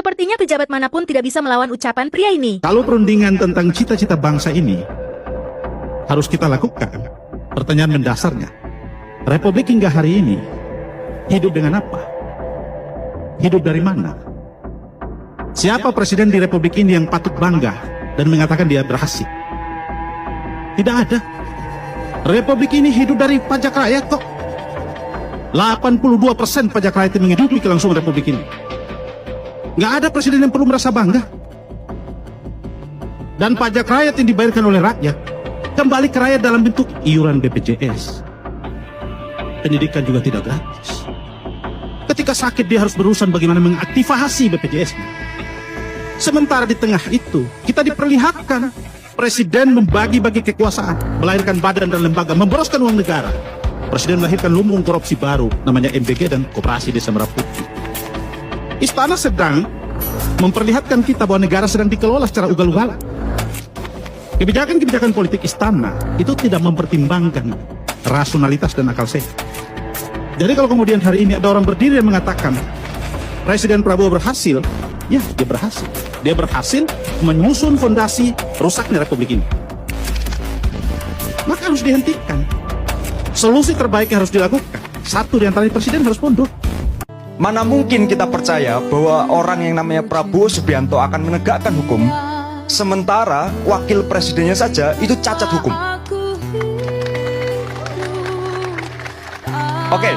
Sepertinya pejabat manapun tidak bisa melawan ucapan pria ini. Kalau perundingan tentang cita-cita bangsa ini harus kita lakukan, pertanyaan mendasarnya, Republik hingga hari ini hidup dengan apa? Hidup dari mana? Siapa presiden di Republik ini yang patut bangga dan mengatakan dia berhasil? Tidak ada. Republik ini hidup dari pajak rakyat kok. 82% pajak rakyat yang menghidupi kelangsungan Republik ini. Nggak ada presiden yang perlu merasa bangga. Dan pajak rakyat yang dibayarkan oleh rakyat kembali ke rakyat dalam bentuk iuran BPJS. Pendidikan juga tidak gratis. Ketika sakit dia harus berurusan bagaimana mengaktifasi BPJS-nya. Sementara di tengah itu kita diperlihatkan presiden membagi-bagi kekuasaan, melahirkan badan dan lembaga, memboroskan uang negara. Presiden melahirkan lumbung korupsi baru, namanya MBG dan Koperasi Desa Merah Putih. Istana sedang memperlihatkan kita bahwa negara sedang dikelola secara ugal-ugalan. Kebijakan-kebijakan politik istana itu tidak mempertimbangkan rasionalitas dan akal sehat. Jadi kalau kemudian hari ini ada orang berdiri dan mengatakan Presiden Prabowo berhasil, ya dia berhasil. Dia berhasil menyusun fondasi rusaknya Republik ini. Maka harus dihentikan. Solusi terbaik yang harus dilakukan, satu di antaranya presiden harus mundur. Mana mungkin kita percaya bahwa orang yang namanya Prabowo Subianto akan menegakkan hukum, sementara wakil presidennya saja itu cacat hukum. Oke,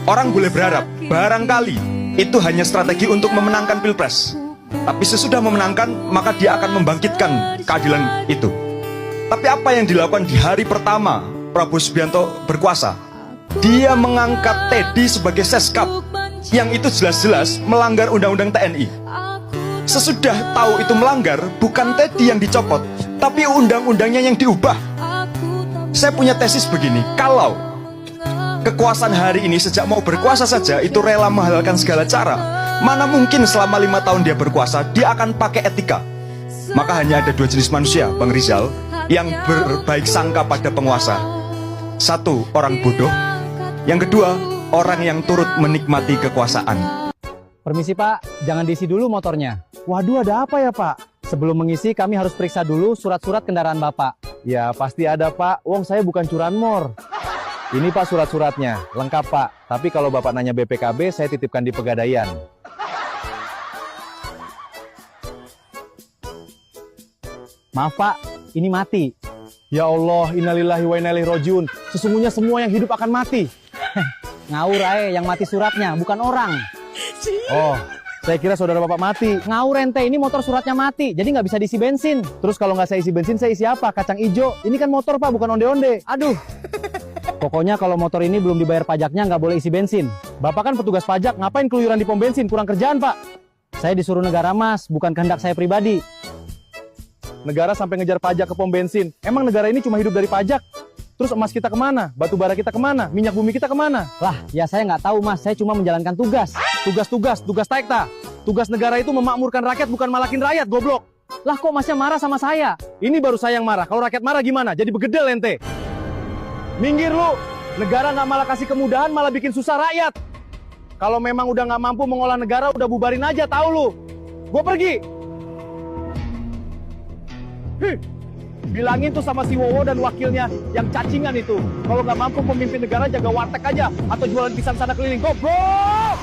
orang boleh berharap barangkali itu hanya strategi untuk memenangkan pilpres. Tapi sesudah memenangkan, maka dia akan membangkitkan keadilan itu. Tapi apa yang dilakukan di hari pertama Prabowo Subianto berkuasa? Dia mengangkat Teddy sebagai seskap, yang itu jelas-jelas melanggar undang-undang TNI. Sesudah tahu itu melanggar, bukan Teddy yang dicopot, tapi undang-undangnya yang diubah. Saya punya tesis begini, kalau kekuasaan hari ini sejak mau berkuasa saja itu rela menghalalkan segala cara, mana mungkin selama 5 tahun dia berkuasa dia akan pakai etika. Maka hanya ada 2 jenis manusia, Bang Rizal, yang berbaik sangka pada penguasa. Satu, orang bodoh. Yang kedua, orang yang turut menikmati kekuasaan. Permisi Pak, jangan diisi dulu motornya. Waduh, ada apa ya Pak? Sebelum mengisi kami harus periksa dulu surat-surat kendaraan Bapak. Ya pasti ada Pak, wong saya bukan curanmor. Ini Pak surat-suratnya, lengkap Pak. Tapi kalau Bapak nanya BPKB, saya titipkan di Pegadaian. Maaf Pak, ini mati. Ya Allah, innalillahi wa inna ilaihi rajiun. Sesungguhnya semua yang hidup akan mati. Ngawur yang mati suratnya, bukan orang. Oh, saya kira saudara Bapak mati. Ngawur ente, ini motor suratnya mati, jadi nggak bisa diisi bensin. Terus kalau nggak saya isi bensin, saya isi apa? Kacang ijo. Ini kan motor Pak, bukan onde-onde. Aduh. Pokoknya kalau motor ini belum dibayar pajaknya nggak boleh isi bensin. Bapak kan petugas pajak, ngapain keluyuran di pom bensin? Kurang kerjaan Pak. Saya disuruh negara Mas, bukan kehendak saya pribadi. Negara sampai ngejar pajak ke pom bensin. Emang negara ini cuma hidup dari pajak? Terus emas kita kemana? Batu bara kita kemana? Minyak bumi kita kemana? Lah, ya saya nggak tahu Mas, saya cuma menjalankan tugas. Tugas taekta. Tugas negara itu memakmurkan rakyat, bukan malakin rakyat, goblok. Lah kok Masnya marah sama saya? Ini baru saya yang marah. Kalau rakyat marah gimana? Jadi begedel ente. Minggir lu. Negara nggak malah kasih kemudahan, malah bikin susah rakyat. Kalau memang udah nggak mampu mengolah negara, udah bubarin aja, tahu lu. Gue pergi. Bilangin tuh sama si Wowo dan wakilnya yang cacingan itu. Kalau nggak mampu memimpin negara, jaga warteg aja. Atau jualan pisang sana keliling. Goblok!